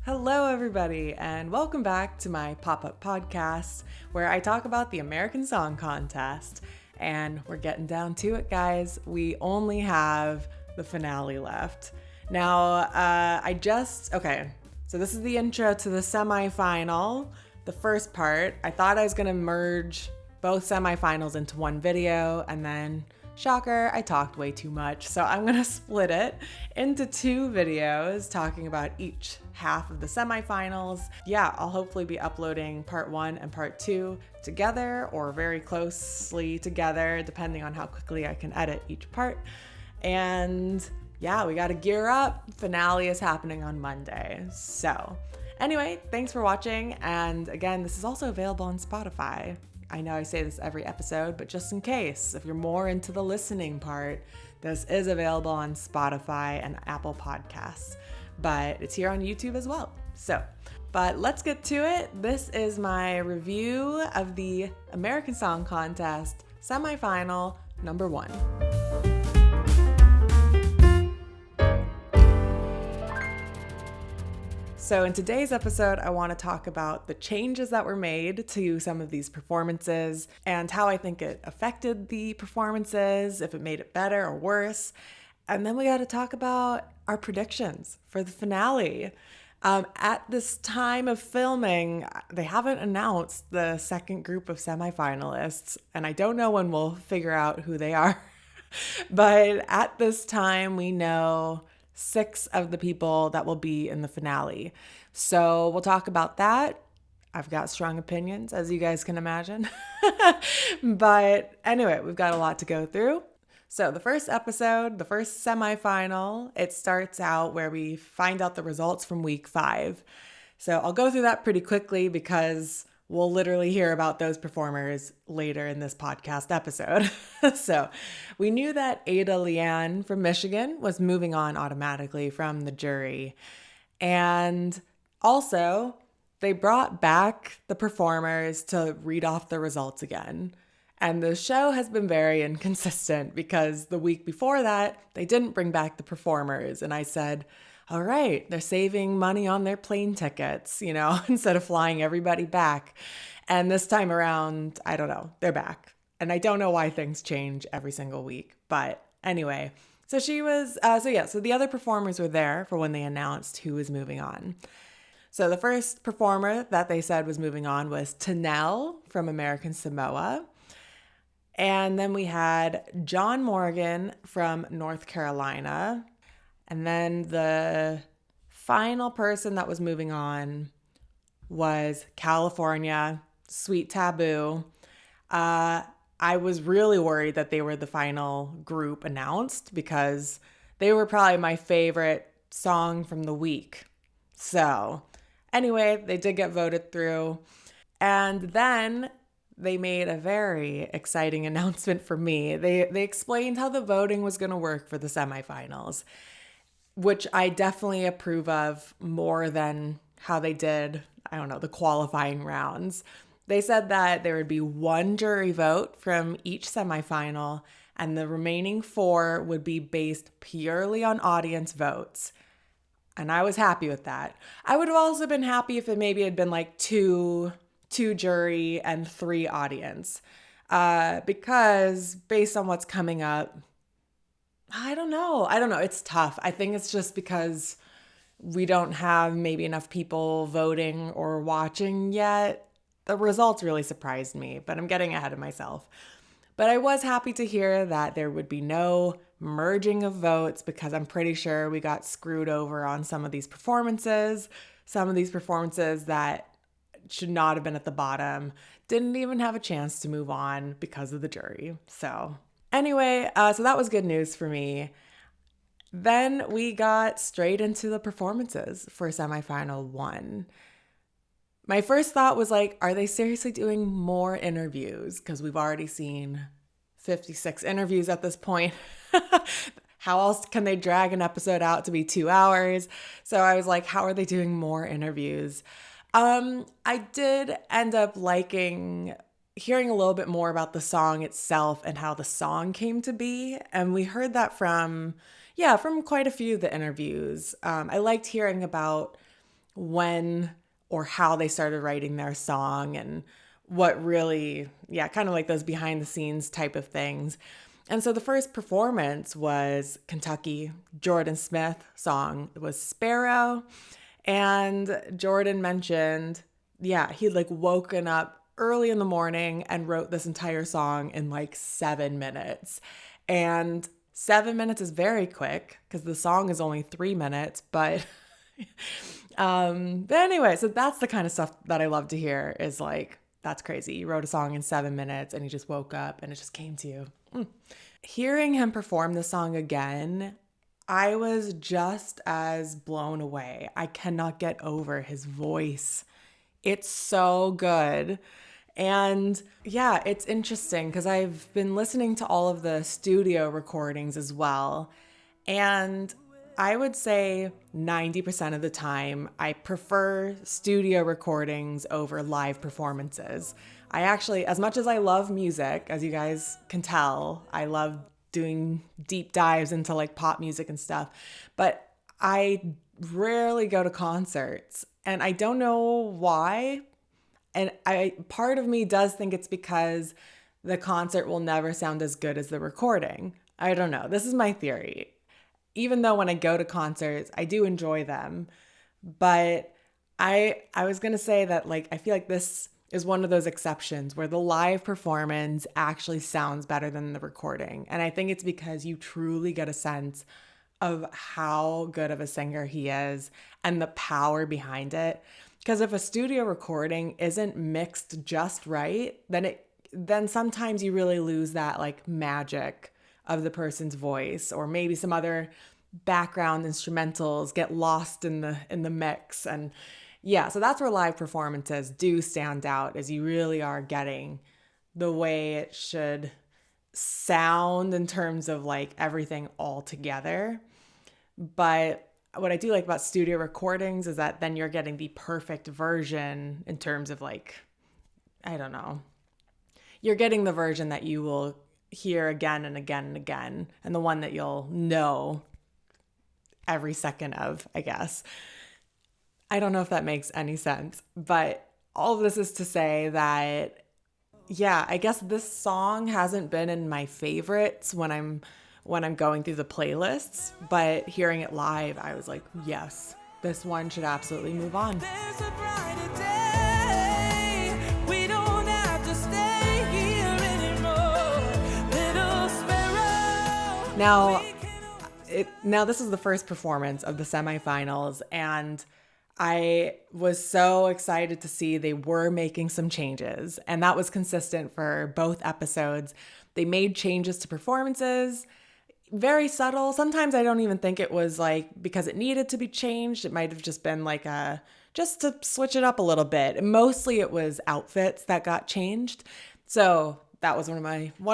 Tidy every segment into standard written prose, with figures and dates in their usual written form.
Hello, everybody, and welcome back to my pop-up podcast where I talk about the American Song Contest. And we're getting down to it, guys. We only have the finale left. Now, so this is the intro to the semifinal, the first part. I thought I was going to merge both semifinals into one video, and then shocker, I talked way too much. So I'm going to split it into two videos talking about each half of the semifinals. Yeah, I'll hopefully be uploading part 1 and part 2 together or very closely together, depending on how quickly I can edit each part. And yeah, we got to gear up. Finale is happening on Monday. So anyway, thanks for watching. And again, this is also available on Spotify. I know I say this every episode, but just in case, if you're more into the listening part, this is available on Spotify and Apple Podcasts, but it's here on YouTube as well. But let's get to it. This is my review of the American Song Contest semifinal number 1. So in today's episode, I want to talk about the changes that were made to some of these performances and how I think it affected the performances, if it made it better or worse. And then we got to talk about our predictions for the finale. At this time of filming, they haven't announced the second group of semifinalists, and I don't know when we'll figure out who they are. But at this time, we know 6 of the people that will be in the finale. So we'll talk about that. I've got strong opinions, as you guys can imagine. But anyway, we've got a lot to go through. So the first episode, the first semifinal, it starts out where we find out the results from week 5. So I'll go through that pretty quickly because we'll literally hear about those performers later in this podcast episode. So we knew that Leann from Michigan was moving on automatically from the jury. And also, they brought back the performers to read off the results again. And the show has been very inconsistent because the week before that, they didn't bring back the performers. And I said, all right, they're saving money on their plane tickets, instead of flying everybody back. And this time around, I don't know, they're back. And I don't know why things change every single week. But anyway, so so the other performers were there for when they announced who was moving on. So the first performer that they said was moving on was Tanel from American Samoa. And then we had John Morgan from North Carolina. And then the final person that was moving on was California, Sweet Taboo. I was really worried that they were the final group announced because they were probably my favorite song from the week. So anyway, they did get voted through. And then they made a very exciting announcement for me. They explained how the voting was going to work for the semifinals, which I definitely approve of more than how they did, the qualifying rounds. They said that there would be 1 jury vote from each semifinal, and the remaining 4 would be based purely on audience votes. And I was happy with that. I would have also been happy if it maybe had been like 2 jury and 3 audience. Because based on what's coming up, I don't know. It's tough. I think it's just because we don't have maybe enough people voting or watching yet. The results really surprised me, but I'm getting ahead of myself. But I was happy to hear that there would be no merging of votes because I'm pretty sure we got screwed over on some of these performances. Some of these performances that should not have been at the bottom didn't even have a chance to move on because of the jury. So anyway, so that was good news for me. Then we got straight into the performances for semifinal 1. My first thought was like, are they seriously doing more interviews? Because we've already seen 56 interviews at this point. How else can they drag an episode out to be 2 hours? So I was like, how are they doing more interviews? I did end up hearing a little bit more about the song itself and how the song came to be. And we heard that from quite a few of the interviews. I liked hearing about when or how they started writing their song and what really, kind of like those behind the scenes type of things. And so the first performance was Kentucky. Jordan Smith's song was Sparrow. And Jordan mentioned, he'd like woken up early in the morning and wrote this entire song in like 7 minutes. And 7 minutes is very quick because the song is only 3 minutes. But anyway, so that's the kind of stuff that I love to hear is like, that's crazy. You wrote a song in 7 minutes and you just woke up and it just came to you. Hearing him perform the song again, I was just as blown away. I cannot get over his voice. It's so good. And it's interesting because I've been listening to all of the studio recordings as well. And I would say 90% of the time, I prefer studio recordings over live performances. I actually, as much as I love music, as you guys can tell, I love doing deep dives into like pop music and stuff, but I rarely go to concerts and I don't know why. And part of me does think it's because the concert will never sound as good as the recording. I don't know. This is my theory. Even though when I go to concerts, I do enjoy them, but I was going to say that like, I feel like this is one of those exceptions where the live performance actually sounds better than the recording. And I think it's because you truly get a sense of how good of a singer he is and the power behind it. Because if a studio recording isn't mixed just right, then sometimes you really lose that like magic of the person's voice, or maybe some other background instrumentals get lost in the mix. And so that's where live performances do stand out, as you really are getting the way it should sound in terms of like everything all together. But what I do like about studio recordings is that then you're getting the perfect version in terms of like, I don't know, you're getting the version that you will hear again and again and again, and the one that you'll know every second of, I guess. I don't know if that makes any sense, but all of this is to say that, I guess this song hasn't been in my favorites when I'm going through the playlists, but hearing it live, I was like, yes, this one should absolutely move on. There's a brighter day. We don't have to stay here anymore. Little Sparrow. Now this is the first performance of the semifinals, and I was so excited to see they were making some changes, and that was consistent for both episodes. They made changes to performances, very subtle. Sometimes I don't even think it was like because it needed to be changed. It might have just been like just to switch it up a little bit. And mostly it was outfits that got changed. So that was one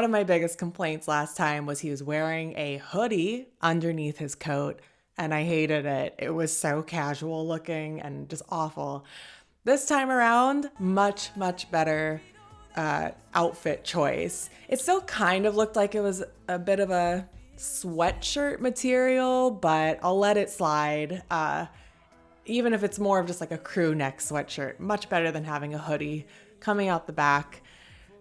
of my biggest complaints last time was he was wearing a hoodie underneath his coat. And I hated it. It was so casual looking and just awful. This time around, much, much better outfit choice. It still kind of looked like it was a bit of a sweatshirt material, but I'll let it slide. Even if it's more of just like a crew neck sweatshirt, much better than having a hoodie coming out the back.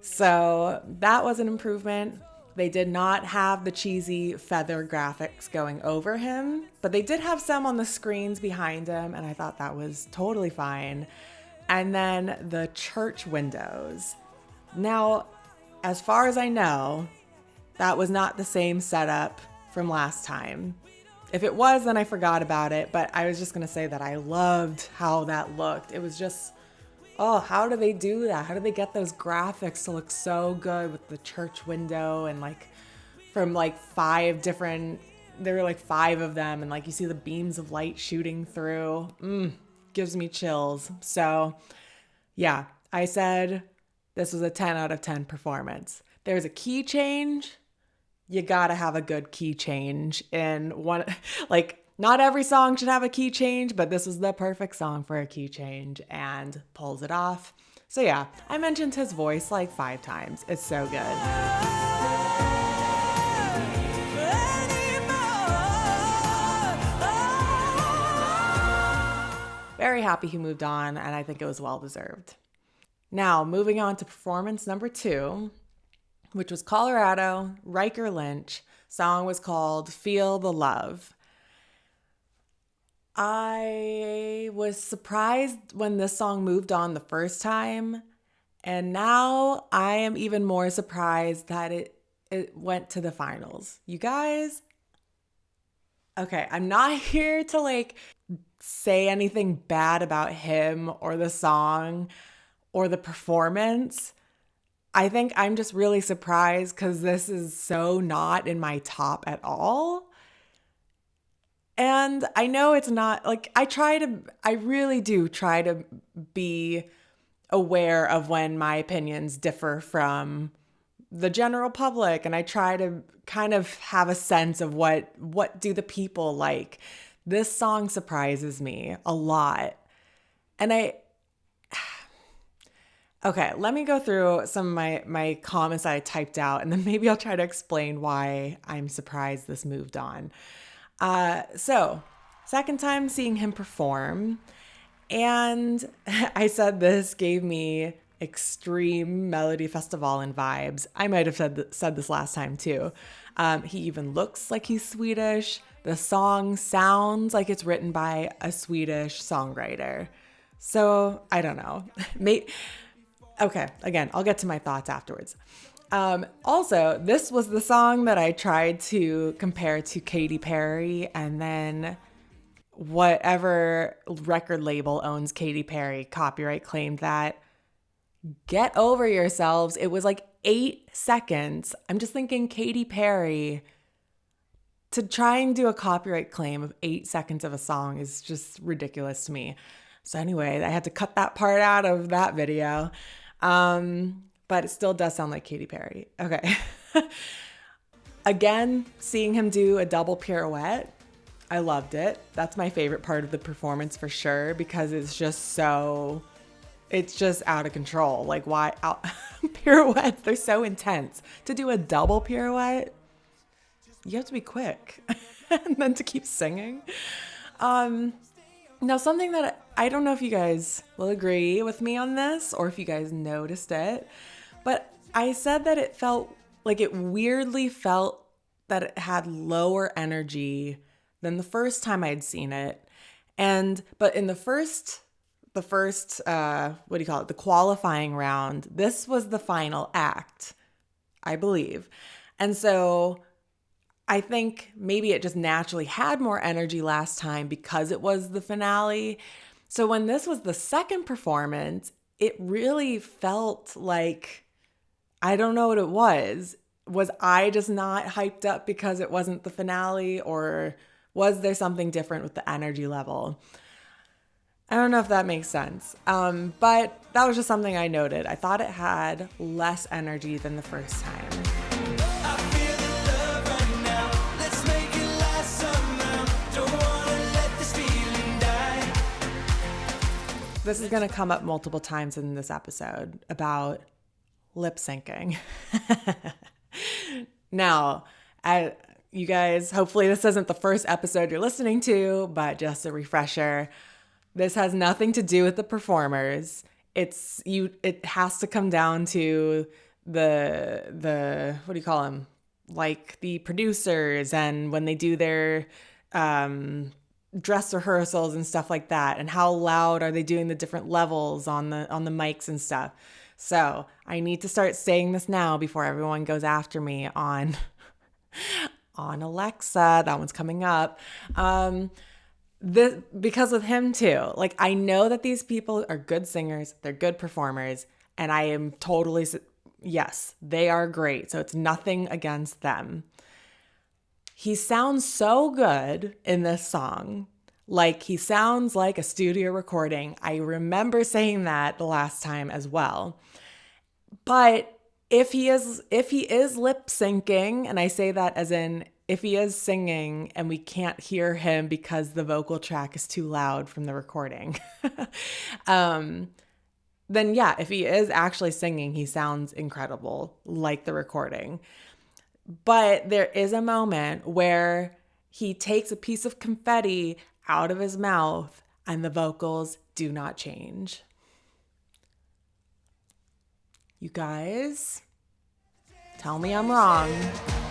So that was an improvement. They did not have the cheesy feather graphics going over him, but they did have some on the screens behind him, and I thought that was totally fine. And then the church windows. Now, as far as I know, that was not the same setup from last time. If it was, then I forgot about it, but I was just going to say that I loved how that looked. It was just, how do they do that? How do they get those graphics to look so good with the church window and like from like there were like 5 of them and like you see the beams of light shooting through. Gives me chills. So yeah, I said this was a 10 out of 10 performance. There's a key change. You gotta have a good key change in one, like not every song should have a key change, but this was the perfect song for a key change and pulls it off. So yeah, I mentioned his voice like 5 times. It's so good. very happy he moved on, and I think it was well deserved. Now, moving on to performance number 2, which was Colorado, Riker Lynch. Song was called Feel the Love. I was surprised when this song moved on the first time, and now I am even more surprised that it went to the finals. You guys, okay, I'm not here to say anything bad about him or the song or the performance. I think I'm just really surprised because this is so not in my top at all. And I know it's not, I really do try to be aware of when my opinions differ from the general public. And I try to kind of have a sense of what do the people like. This song surprises me a lot. And okay, let me go through some of my comments that I typed out, and then maybe I'll try to explain why I'm surprised this moved on. So, second time seeing him perform, and I said this gave me extreme Melody Festivalen vibes. I might have said this last time too. He even looks like he's Swedish. The song sounds like it's written by a Swedish songwriter. So, I don't know. Okay, again, I'll get to my thoughts afterwards. Also, this was the song that I tried to compare to Katy Perry, and then whatever record label owns Katy Perry copyright claimed that. Get over yourselves. It was 8 seconds. I'm just thinking Katy Perry to try and do a copyright claim of 8 seconds of a song is just ridiculous to me. So anyway, I had to cut that part out of that video. But it still does sound like Katy Perry. Okay. Again, seeing him do a double pirouette, I loved it. That's my favorite part of the performance for sure, because it's just out of control. Pirouettes, they're so intense. To do a double pirouette, you have to be quick. And then to keep singing. Now, something that I don't know if you guys will agree with me on this or if you guys noticed it, but I said that it weirdly felt that it had lower energy than the first time I'd seen it. But in the first, what do you call it? The qualifying round, this was the final act, I believe. And so I think maybe it just naturally had more energy last time because it was the finale. So when this was the second performance, it really felt like, I don't know what it was. Was I just not hyped up because it wasn't the finale, or was there something different with the energy level? I don't know if that makes sense. But that was just something I noted. I thought it had less energy than the first time. This is going to come up multiple times in this episode about lip syncing. Now, you guys, hopefully this isn't the first episode you're listening to, but just a refresher. This has nothing to do with the performers. It has to come down to the what do you call them? The producers, and when they do their dress rehearsals and stuff like that, and how loud are they doing the different levels on the mics and stuff. So I need to start saying this now before everyone goes after me on Alexa. That one's coming up. Because of him too. I know that these people are good singers, they're good performers, and I am totally, yes, they are great. So it's nothing against them. He sounds so good in this song. He sounds like a studio recording. I remember saying that the last time as well. But if he is lip syncing, and I say that as in if he is singing and we can't hear him because the vocal track is too loud from the recording, then yeah, if he is actually singing, he sounds incredible, like the recording. But there is a moment where he takes a piece of confetti out of his mouth and the vocals do not change. You guys, tell me I'm wrong.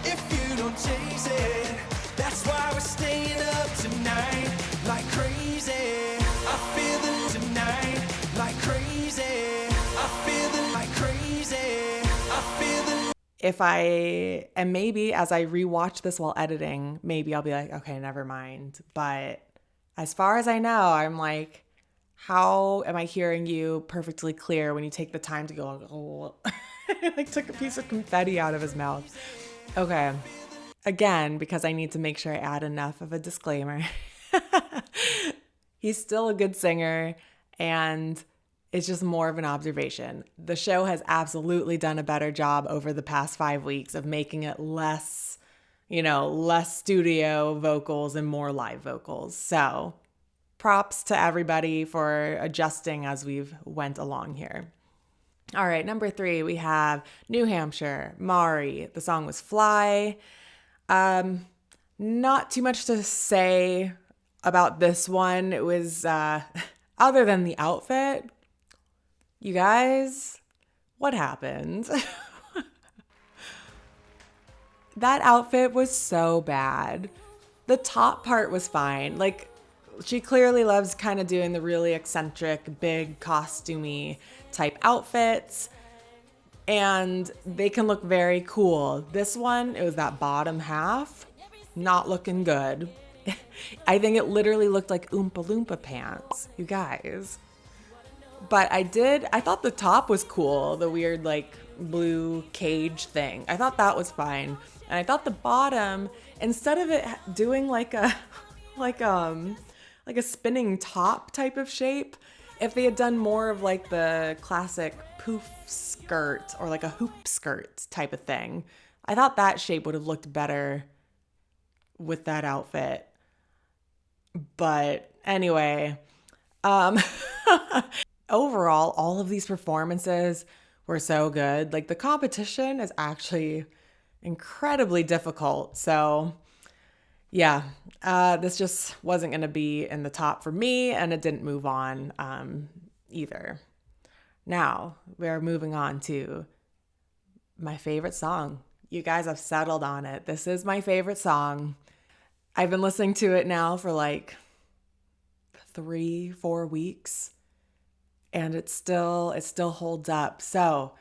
If you don't chase it, that's why we're staying up tonight like crazy. I feel the tonight like crazy. I feel the like crazy. I feel the. And maybe as I rewatch this while editing, maybe I'll be like, okay, never mind. But as far as I know, I'm like, how am I hearing you perfectly clear when you take the time to go, oh, I like took a piece of confetti out of his mouth. Okay. Again, because I need to make sure I add enough of a disclaimer. He's still a good singer, and it's just more of an observation. The show has absolutely done a better job over the past 5 weeks of making it less, less studio vocals and more live vocals. So props to everybody for adjusting as we've went along here. All right, number 3, we have New Hampshire, Mari. The song was Fly. Not too much to say about this one. It was, other than the outfit, you guys, what happened? That outfit was so bad. The top part was fine. Like, she clearly loves kind of doing the really eccentric, big, costumey type outfits, and they can look very cool. This one, it was that bottom half, not looking good. I think it literally looked like Oompa Loompa pants, you guys. But I thought the top was cool, the weird like blue cage thing. I thought that was fine. And I thought the bottom, instead of it doing like a spinning top type of shape, if they had done more of like the classic poof skirt or like a hoop skirt type of thing, I thought that shape would have looked better with that outfit. But anyway, overall, all of these performances were so good. Like, the competition is actually incredibly difficult. So yeah, this just wasn't going to be in the top for me, and it didn't move on either. Now we're moving on to my favorite song. You guys have settled on it. This is my favorite song. I've been listening to it now for like 3-4 weeks, and it still holds up. So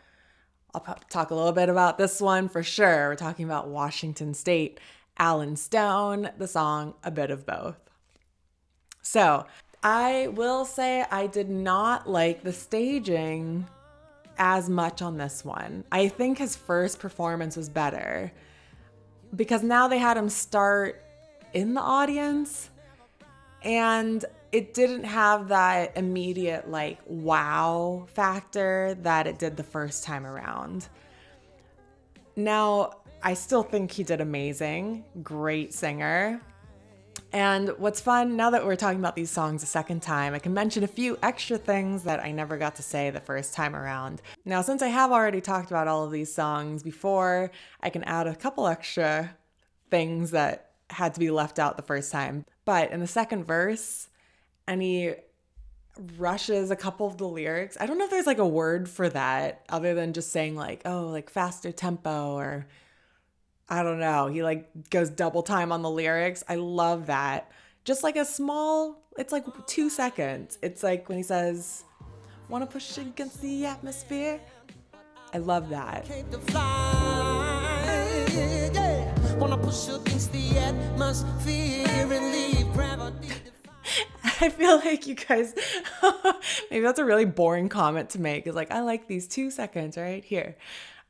I'll talk a little bit about this one for sure. We're talking about Washington State, Alan Stone, the song A Bit of Both. So I will say I did not like the staging as much on this one. I think his first performance was better because now they had him start in the audience, and it didn't have that immediate like wow factor that it did the first time around. Now, I still think he did amazing. Great singer. And what's fun, now that we're talking about these songs a second time, I can mention a few extra things that I never got to say the first time around. Now, since I have already talked about all of these songs before, I can add a couple extra things that had to be left out the first time. But in the second verse, and he rushes a couple of the lyrics. I don't know if there's like a word for that other than just saying like, oh, like faster tempo, or I don't know. He like goes double time on the lyrics. I love that. Just like it's like 2 seconds. It's like when he says, wanna push against the atmosphere. I love that. Wanna push against the atmosphere and leave gravity. I feel like you guys, maybe that's a really boring comment to make. It's like, I like these 2 seconds right here.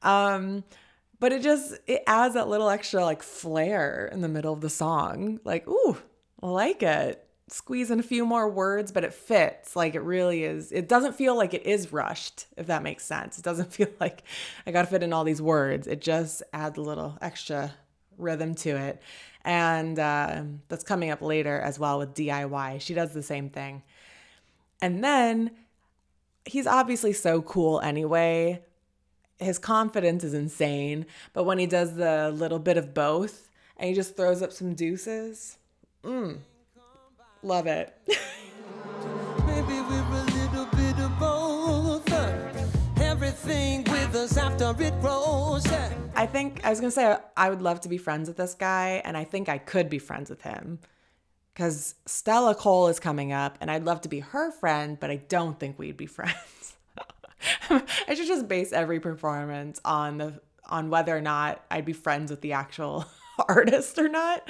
But it adds that little extra like flair in the middle of the song. Like, ooh, I like it. Squeeze in a few more words, but it fits. Like, it really is. It doesn't feel like it is rushed, if that makes sense. It doesn't feel like I got to fit in all these words. It just adds a little extra rhythm to it. And that's coming up later as well with DIY. She does the same thing. And then he's obviously so cool anyway. His confidence is insane. But when he does the little bit of both and he just throws up some deuces, love it. withers after it grows. I think I was going to say I would love to be friends with this guy, and I think I could be friends with him because Stella Cole is coming up and I'd love to be her friend, but I don't think we'd be friends. I should just base every performance on whether or not I'd be friends with the actual artist or not.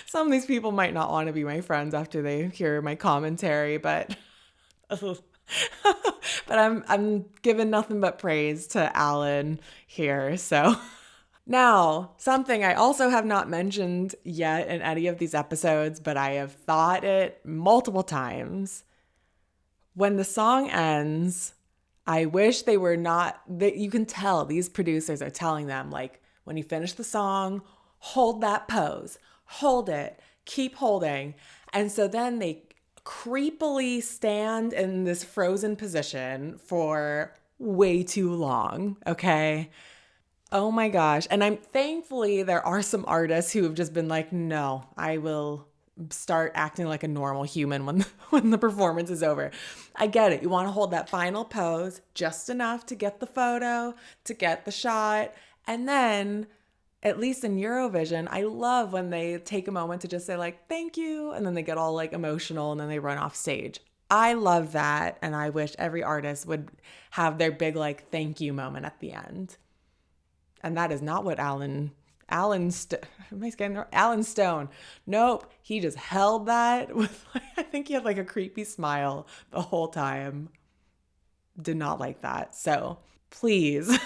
Some of these people might not want to be my friends after they hear my commentary, but I'm giving nothing but praise to Alan here. So now, something I also have not mentioned yet in any of these episodes, but I have thought it multiple times. When the song ends, I wish they were not, that you can tell these producers are telling them, like, when you finish the song, hold that pose, hold it, keep holding. And so then they creepily stand in this frozen position for way too long, okay? Oh my gosh. And thankfully there are some artists who have just been like, no, I will start acting like a normal human when the performance is over. I get it. You want to hold that final pose just enough to get the photo, to get the shot. And then, at least in Eurovision, I love when they take a moment to just say like, thank you. And then they get all like emotional and then they run off stage. I love that. And I wish every artist would have their big like thank you moment at the end. And that is not what Alan Stone. Nope. He just held that with, I think he had like a creepy smile the whole time. Did not like that. So please,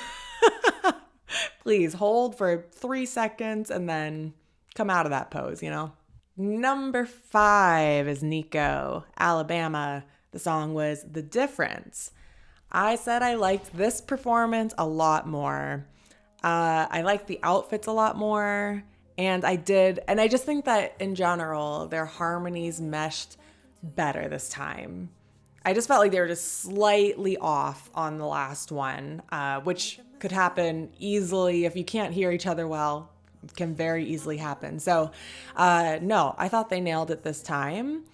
please hold for 3 seconds and then come out of that pose, you know? Number 5 is Nico, Alabama. The song was The Difference. I said I liked this performance a lot more. I like the outfits a lot more, and I just think that in general, their harmonies meshed better this time. I just felt like they were just slightly off on the last one, which could happen easily if you can't hear each other well. It can very easily happen. So, no, I thought they nailed it this time.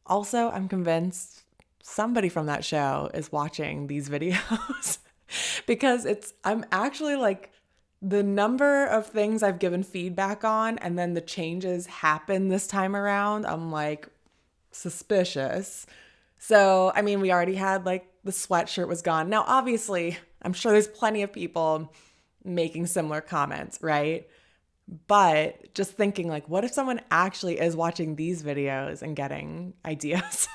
Also, I'm convinced somebody from that show is watching these videos because I'm actually like, the number of things I've given feedback on and then the changes happen this time around, I'm like suspicious. So, I mean, we already had like the sweatshirt was gone. Now, obviously, I'm sure there's plenty of people making similar comments, right? But just thinking like, what if someone actually is watching these videos and getting ideas?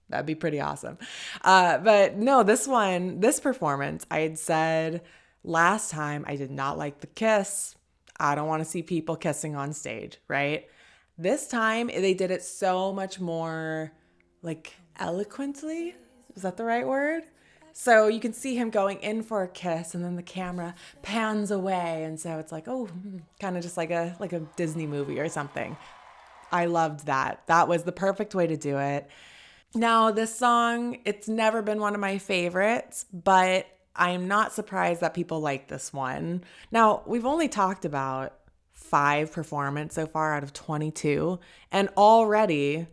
That'd be pretty awesome. But no, this performance, I had said last time I did not like the kiss. I don't want to see people kissing on stage, right? This time they did it so much more like eloquently. Is that the right word? So you can see him going in for a kiss and then the camera pans away. And so it's like, oh, kind of just like a Disney movie or something. I loved that. That was the perfect way to do it. Now, this song, it's never been one of my favorites, but I'm not surprised that people like this one. Now, we've only talked about 5 performances so far out of 22, and already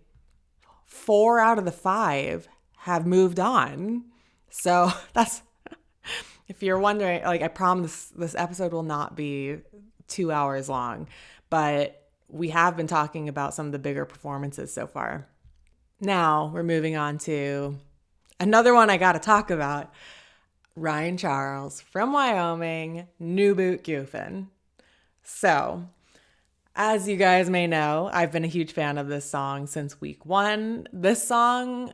4 out of the 5 have moved on. So that's, if you're wondering, like I promise this episode will not be 2 hours long, but we have been talking about some of the bigger performances so far. Now we're moving on to another one I got to talk about. Ryan Charles from Wyoming, New Boot Goofin. So, as you guys may know, I've been a huge fan of this song since week 1. This song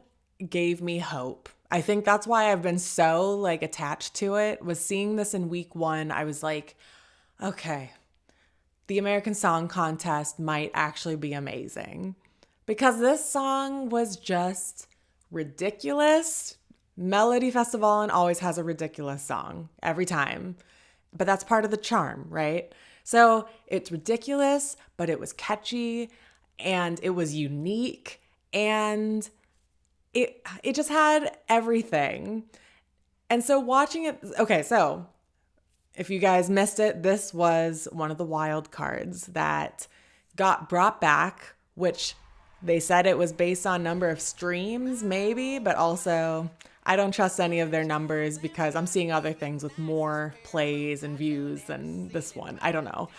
gave me hope. I think that's why I've been so like attached to it. Was seeing this in week 1, I was like, okay, the American Song Contest might actually be amazing. Because this song was just ridiculous. Melody Festival always has a ridiculous song every time, but that's part of the charm, right? So it's ridiculous, but it was catchy and it was unique and it just had everything. And so watching it, okay, so if you guys missed it, this was one of the wild cards that got brought back, which They said it was based on number of streams, maybe, but also I don't trust any of their numbers because I'm seeing other things with more plays and views than this one. I don't know.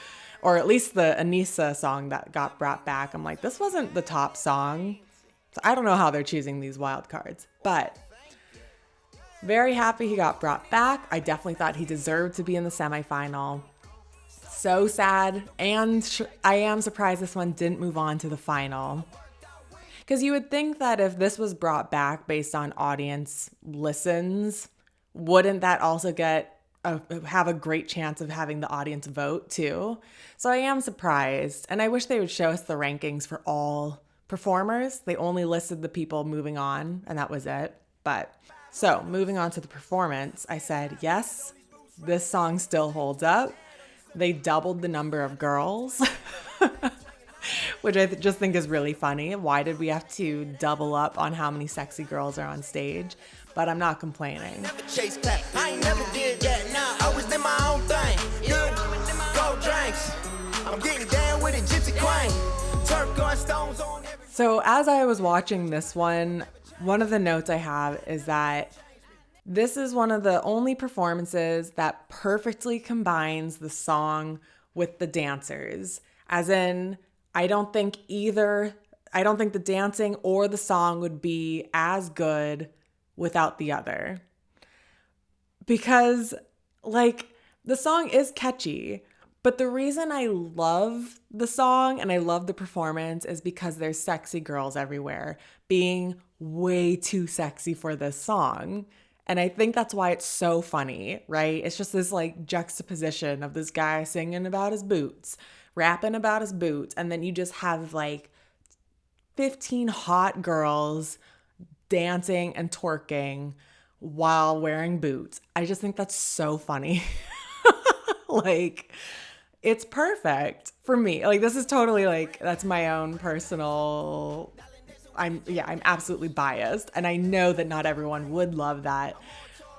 Or at least the Enisa song that got brought back. I'm like, this wasn't the top song. So I don't know how they're choosing these wild cards, but very happy he got brought back. I definitely thought he deserved to be in the semifinal. So sad. And I am surprised this one didn't move on to the final. Because you would think that if this was brought back based on audience listens, wouldn't that also have a great chance of having the audience vote too? So I am surprised. And I wish they would show us the rankings for all performers. They only listed the people moving on, and that was it. But so moving on to the performance, I said, yes, this song still holds up. They doubled the number of girls. Which I just think is really funny. Why did we have to double up on how many sexy girls are on stage? But I'm not complaining. I ain't never did that. Nah, I was in my own thing. Good, gold drinks. I'm getting down with a gypsy queen. Turquoise stones on every. So as I was watching this one of the notes I have is that this is one of the only performances that perfectly combines the song with the dancers. As in, I don't think the dancing or the song would be as good without the other. Because, like, the song is catchy, but the reason I love the song and I love the performance is because there's sexy girls everywhere being way too sexy for this song. And I think that's why it's so funny, right? It's just this, like, juxtaposition of this guy singing about his boots, rapping about his boots, and then you just have like 15 hot girls dancing and twerking while wearing boots. I just think that's so funny. Like, it's perfect for me. Like, this is totally like, that's my own personal, I'm absolutely biased, and I know that not everyone would love that.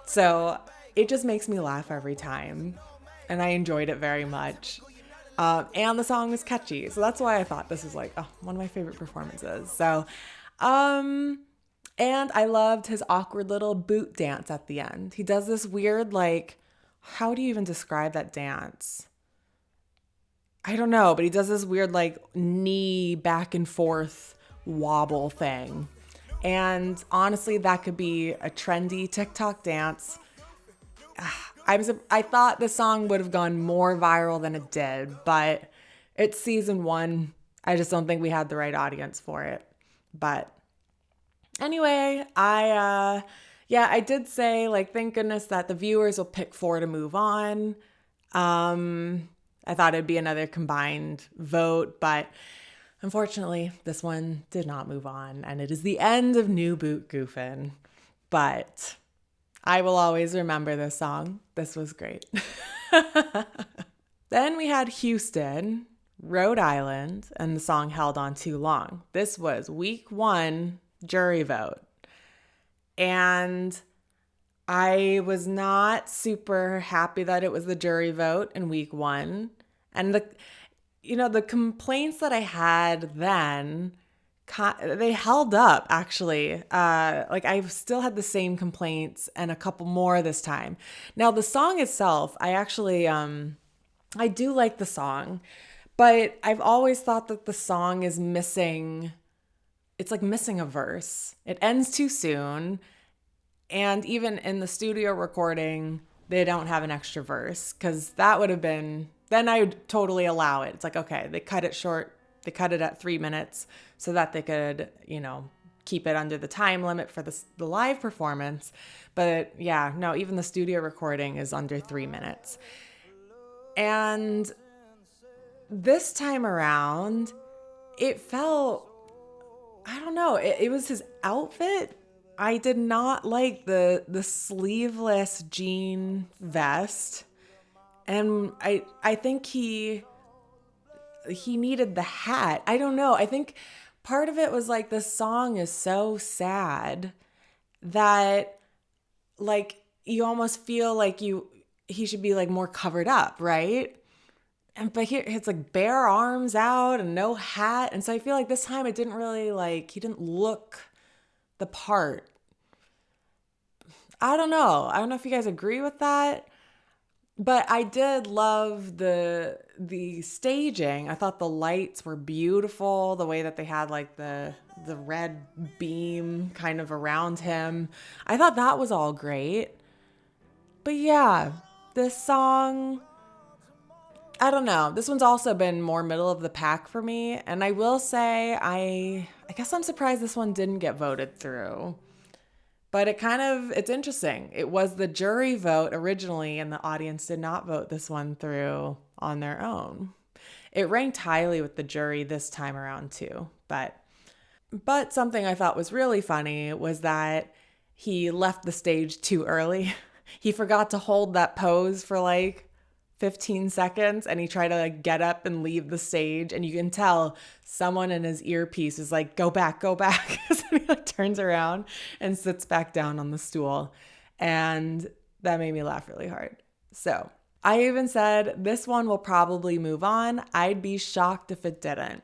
So it just makes me laugh every time, and I enjoyed it very much. And the song is catchy. So that's why I thought this was like one of my favorite performances. So, and I loved his awkward little boot dance at the end. He does this weird, like, how do you even describe that dance? I don't know, but he does this weird, like, knee back and forth wobble thing. And honestly, that could be a trendy TikTok dance. I thought the song would have gone more viral than it did, but it's season 1. I just don't think we had the right audience for it. But anyway, I did say, like, thank goodness that the viewers will pick 4 to move on. I thought it'd be another combined vote, but unfortunately, this one did not move on, and it is the end of New Boot Goofin. But I will always remember this song. This was great. Then we had Hueston, Rhode Island, and the song Held On Too Long. This was week 1 jury vote. And I was not super happy that it was the jury vote in week 1. And the complaints that I had then, they held up, actually. Like, I've still had the same complaints and a couple more this time. Now, the song itself, I actually, I do like the song, but I've always thought that the song is missing. It's like missing a verse. It ends too soon. And even in the studio recording, they don't have an extra verse, because that would have been, then I would totally allow it. It's like, okay, they cut it short. They cut it at 3 minutes so that they could, keep it under the time limit for the live performance. But yeah, no, even the studio recording is under 3 minutes. And this time around, it felt, I don't know, it was his outfit. I did not like the sleeveless jean vest. And I think he needed the hat. I don't know. I think part of it was like, the song is so sad that, like, you almost feel like he should be, like, more covered up, right? but here it's like bare arms out and no hat. And so I feel like this time it didn't really he didn't look the part. I don't know. I don't know if you guys agree with that. But I did love the staging. I thought the lights were beautiful, the way that they had like the red beam kind of around him. I thought that was all great. But yeah, this song, I don't know. This one's also been more middle of the pack for me, and I will say I guess I'm surprised this one didn't get voted through. But it's interesting. It was the jury vote originally, and the audience did not vote this one through on their own. It ranked highly with the jury this time around too. But something I thought was really funny was that he left the stage too early. He forgot to hold that pose for 15 seconds, and he tried to get up and leave the stage, and you can tell someone in his earpiece is like, go back. So he turns around and sits back down on the stool, and that made me laugh really hard. So I even said this one will probably move on. I'd be shocked if it didn't.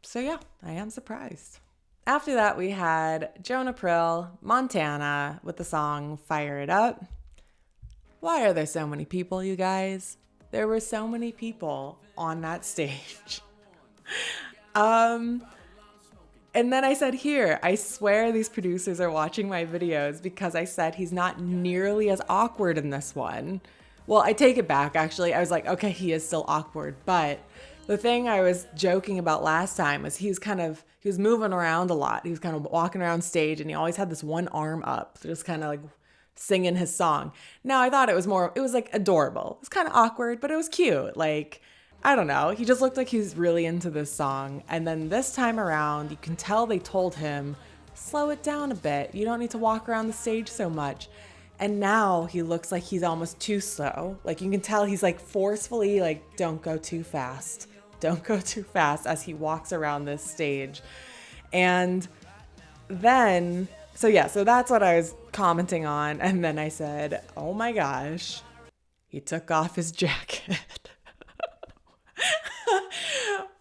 So yeah, I am surprised. After that, we had Jonah Prill, Montana, with the song Fire It Up. Why are there so many people, you guys? There were so many people on that stage. And then I said, here, I swear these producers are watching my videos because I said he's not nearly as awkward in this one. Well, I take it back, actually. I was like, okay, he is still awkward. But the thing I was joking about last time was he was moving around a lot. He was kind of walking around stage, and he always had this one arm up, just kind of singing his song. Now I thought it was adorable. It was kind of awkward, but it was cute. I don't know. He just looked like he was really into this song. And then this time around, you can tell they told him, slow it down a bit. You don't need to walk around the stage so much. And now he looks like he's almost too slow. You can tell he's forcefully don't go too fast. Don't go too fast as he walks around this stage. And then so that's what I was commenting on. And then I said, oh my gosh, he took off his jacket.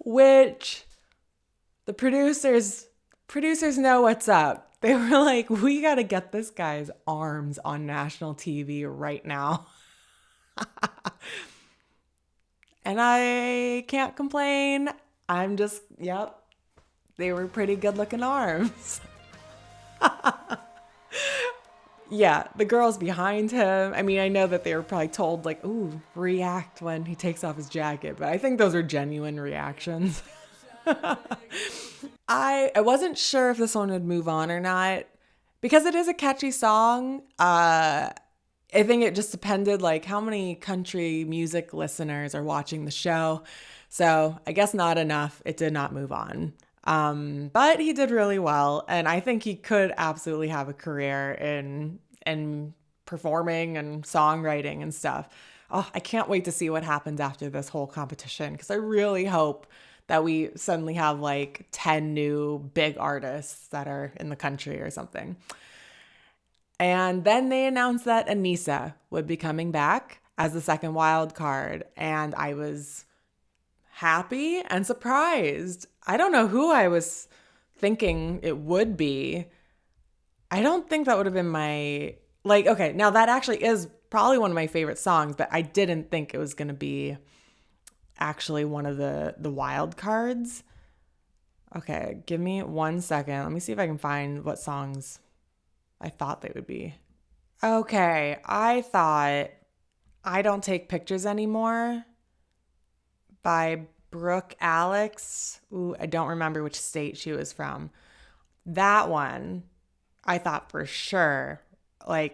Which the producers know what's up. They were like, we got to get this guy's arms on national TV right now. And I can't complain. They were pretty good looking arms. Yeah, the girls behind him. I mean, I know that they were probably told ooh, react when he takes off his jacket, but I think those are genuine reactions. I wasn't sure if this one would move on or not because it is a catchy song. I think it just depended how many country music listeners are watching the show. So I guess not enough. It did not move on. But he did really well, and I think he could absolutely have a career in performing and songwriting and stuff. Oh, I can't wait to see what happens after this whole competition, because I really hope that we suddenly have 10 new big artists that are in the country or something. And then they announced that Enisa would be coming back as the second wild card, and I was happy and surprised. I don't know who I was thinking it would be. I don't think that would have been my, okay, now that actually is probably one of my favorite songs, but I didn't think it was going to be actually one of the wild cards. Okay, give me 1 second. Let me see if I can find what songs I thought they would be. Okay, I thought I Don't Take Pictures Anymore by Brooke Alex. Ooh, I don't remember which state she was from. That one, I thought for sure. I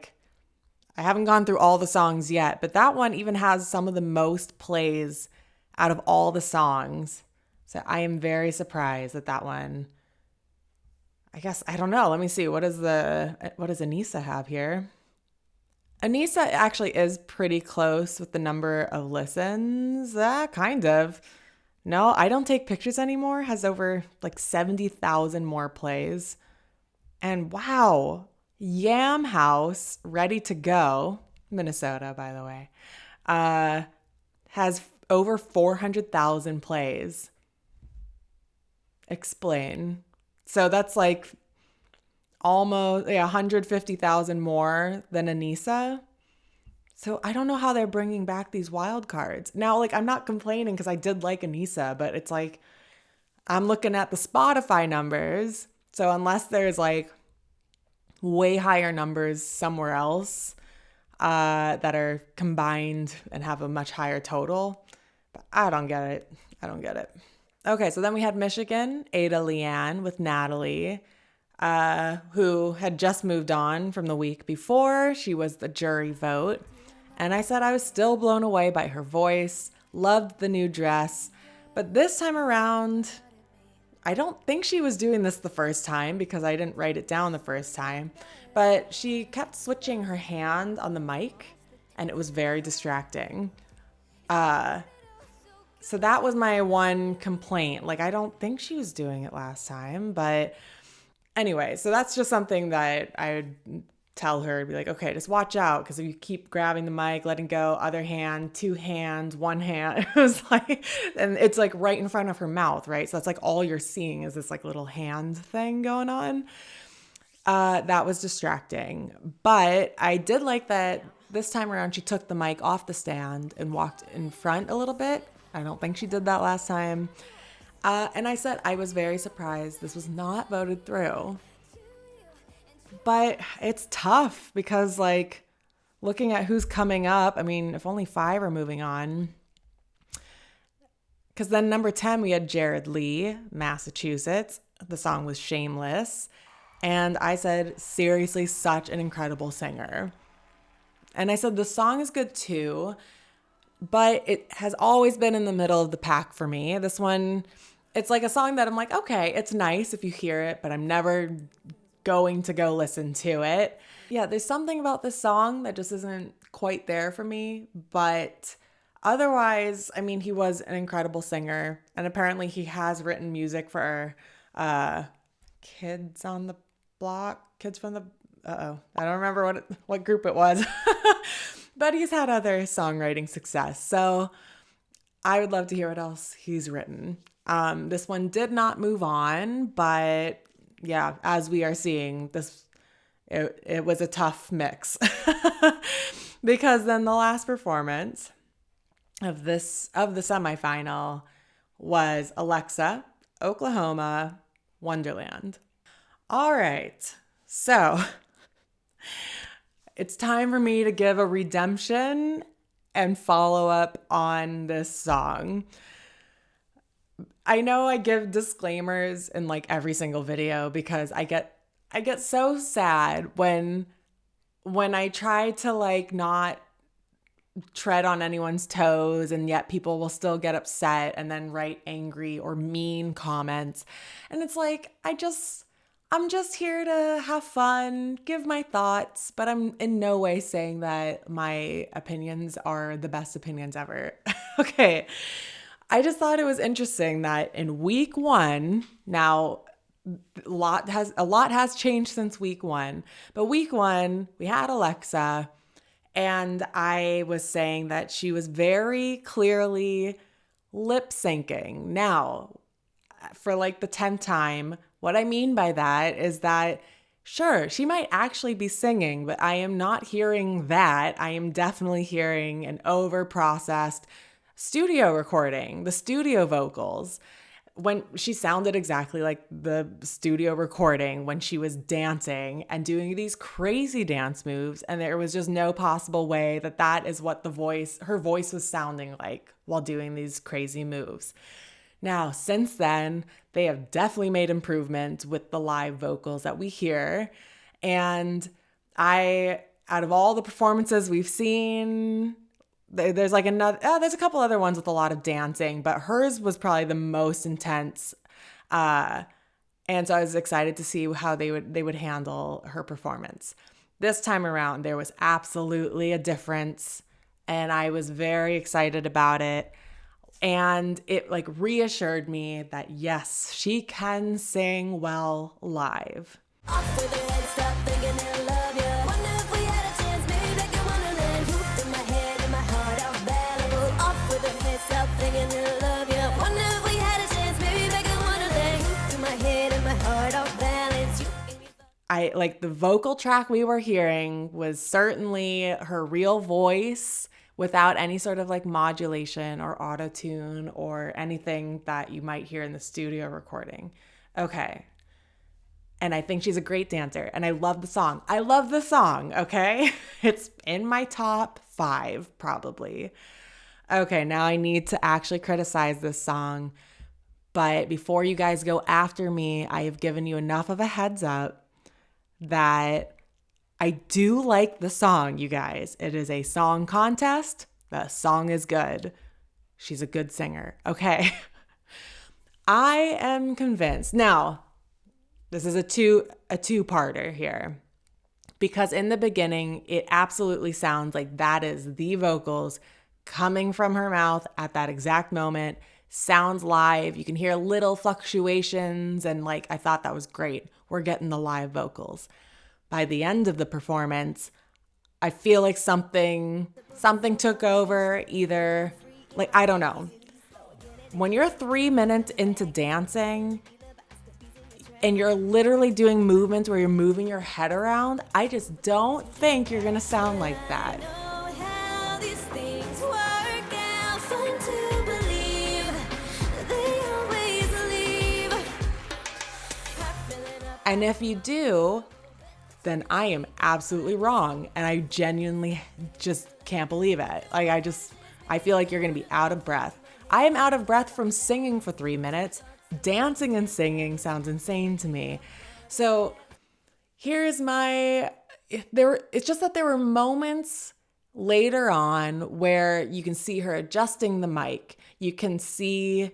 haven't gone through all the songs yet, but that one even has some of the most plays out of all the songs. So I am very surprised that one, I guess, I don't know. Let me see. What does Enisa have here? Enisa actually is pretty close with the number of listens. Kind of. No, I Don't Take Pictures Anymore has over 70,000 more plays. And wow, Yam House, Ready to Go, Minnesota, by the way, has over 400,000 plays. Explain. So that's like almost 150,000 more than Enisa. So I don't know how they're bringing back these wild cards. Now, like, I'm not complaining because I did like Enisa, but it's like I'm looking at the Spotify numbers. So unless there's like way higher numbers somewhere else that are combined and have a much higher total, but I don't get it. I don't get it. Okay, so then we had Michigan, Ada Leann with Natalie, who had just moved on from the week before. She was the jury vote. And I said I was still blown away by her voice, loved the new dress. But this time around, I don't think she was doing this the first time because I didn't write it down the first time. But she kept switching her hand on the mic, and it was very distracting. So that was my one complaint. Like, I don't think she was doing it last time. But anyway, so that's just something that I would tell her, be like, okay, just watch out, because if you keep grabbing the mic, letting go, other hand, two hands, one hand, it was like, and it's like right in front of her mouth, right? So that's like all you're seeing is this like little hand thing going on. That was distracting. But I did like that this time around she took the mic off the stand and walked in front a little bit. I don't think she did that last time. And I said I was very surprised this was not voted through. But it's tough because, like, looking at who's coming up, I mean, if only 5 are moving on. Because then number 10, we had Jared Lee, Massachusetts. The song was Shameless. And I said, seriously, such an incredible singer. And I said, the song is good too, but it has always been in the middle of the pack for me. This one, it's like a song that I'm like, okay, it's nice if you hear it, but I'm never going to go listen to it. Yeah, there's something about this song that just isn't quite there for me, but otherwise, I mean, he was an incredible singer, and apparently he has written music for Kids on the Block, Kids from the, I don't remember what group it was, but he's had other songwriting success, so I would love to hear what else he's written. This one did not move on, but yeah, as we are seeing, it was a tough mix because then the last performance of the semifinal was Alexa, Oklahoma, Wonderland. All right, so it's time for me to give a redemption and follow up on this song. I know I give disclaimers in like every single video because I get so sad when I try to like not tread on anyone's toes, and yet people will still get upset and then write angry or mean comments. And it's like, I'm just here to have fun, give my thoughts, but I'm in no way saying that my opinions are the best opinions ever. Okay. I just thought it was interesting that in week 1, now a lot has changed since week 1, but week 1 we had Alexa, and I was saying that she was very clearly lip syncing. Now, for like the 10th time, what I mean by that is that sure, she might actually be singing, but I am not hearing that. I am definitely hearing an over-processed studio recording, the studio vocals, when she sounded exactly like the studio recording when she was dancing and doing these crazy dance moves, and there was just no possible way that is what her voice was sounding like while doing these crazy moves. Now, since then, they have definitely made improvements with the live vocals that we hear, and out of all the performances we've seen, there's like there's a couple other ones with a lot of dancing, but hers was probably the most intense. And so I was excited to see how they would handle her performance. This time around, there was absolutely a difference, and I was very excited about it. And it like reassured me that yes, she can sing well live. Off with it, stop thinking they'll love you. Wonder if we had a chance, maybe back in Wonderland. Youth in my head and my heart out available. Off with it, I like the vocal track we were hearing was certainly her real voice without any sort of like modulation or auto tune or anything that you might hear in the studio recording. Okay. And I think she's a great dancer. And I love the song. I love the song, okay? It's in my top 5, probably. Okay, now I need to actually criticize this song. But before you guys go after me, I have given you enough of a heads up that I do like the song, you guys. It is a song contest. The song is good. She's a good singer. Okay. I am convinced. Now, this is a two-parter here. Because in the beginning, it absolutely sounds like that is the vocals coming from her mouth at that exact moment. Sounds live. You can hear little fluctuations, and like I thought that was great. We're getting the live vocals. By the end of the performance, I feel like something took over, either like I don't know. When you're 3 minutes into dancing and you're literally doing movements where you're moving your head around, I just don't think you're going to sound like that. And if you do, then I am absolutely wrong. And I genuinely just can't believe it. Like I feel like you're going to be out of breath. I am out of breath from singing for 3 minutes. Dancing and singing sounds insane to me. So here's it's just that there were moments later on where you can see her adjusting the mic. You can see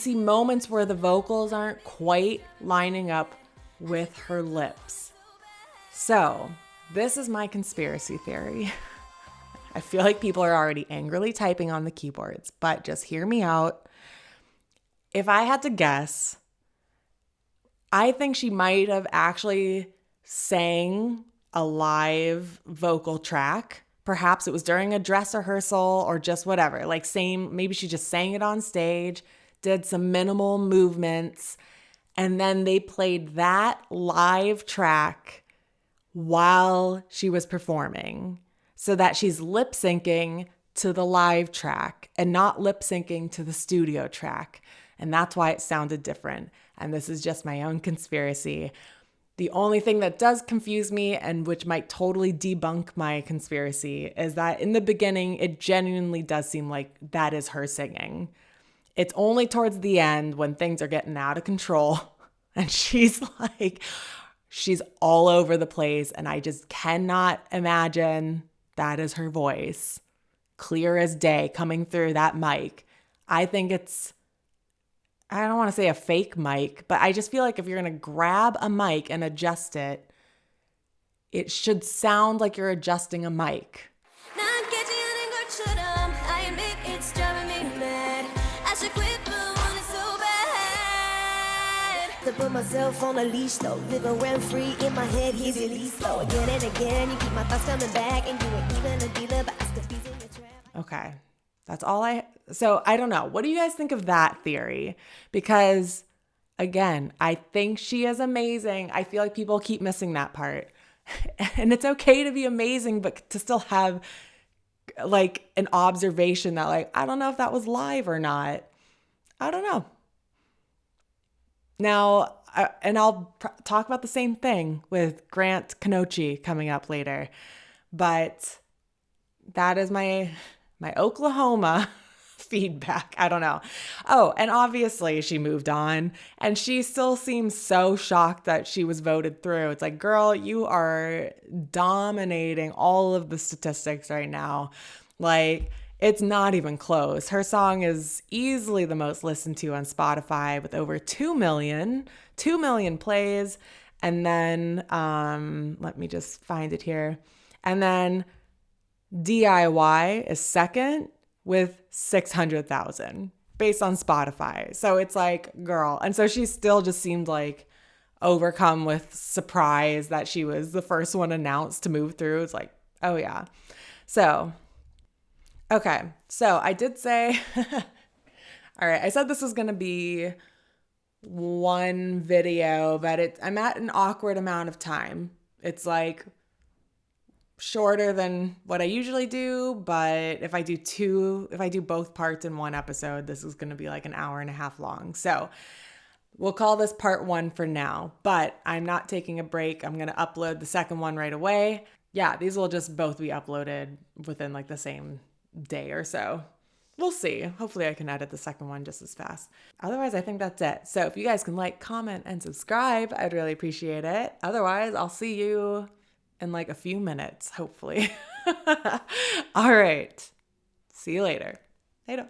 moments where the vocals aren't quite lining up with her lips. So this is my conspiracy theory. I feel like people are already angrily typing on the keyboards, but just hear me out. If I had to guess, I think she might have actually sang a live vocal track. Perhaps it was during a dress rehearsal or just whatever. Maybe she just sang it on stage, did some minimal movements, and then they played that live track while she was performing so that she's lip syncing to the live track and not lip syncing to the studio track. And that's why it sounded different. And this is just my own conspiracy. The only thing that does confuse me and which might totally debunk my conspiracy is that in the beginning, it genuinely does seem like that is her singing. It's only towards the end when things are getting out of control and she's all over the place. And I just cannot imagine that is her voice. Clear as day coming through that mic. I think I don't want to say a fake mic, but I just feel like if you're going to grab a mic and adjust it, it should sound like you're adjusting a mic. To put myself on a leash though, living rent free in my head, here's your lease though. Again and again, you keep my thoughts coming back, and you ain't even a dealer, but I still be in your trap. Okay. That's all so I don't know. What do you guys think of that theory? Because again, I think she is amazing. I feel like people keep missing that part. And it's okay to be amazing, but to still have like an observation that like, I don't know if that was live or not. I don't know. Now, I'll talk about the same thing with Grant Kanochi coming up later. But that is my Oklahoma feedback. I don't know. Oh, and obviously she moved on and she still seems so shocked that she was voted through. It's like, girl, you are dominating all of the statistics right now. Like, it's not even close. Her song is easily the most listened to on Spotify with over 2 million plays. And then, let me just find it here. And then DIY is second with 600,000 based on Spotify. So it's like, girl. And so she still just seemed like overcome with surprise that she was the first one announced to move through. It's like, oh yeah. So, okay. So I did say, all right, I said this was going to be one video, but I'm at an awkward amount of time. It's like shorter than what I usually do, but if I do both parts in one episode, this is going to be like an hour and a half long. So we'll call this part 1 for now, but I'm not taking a break. I'm going to upload the second one right away. Yeah, these will just both be uploaded within like the same day or so. We'll see. Hopefully I can edit the second one just as fast. Otherwise, I think that's it. So if you guys can like, comment, and subscribe, I'd really appreciate it. Otherwise, I'll see you in like a few minutes, hopefully. All right. See you later. Hey.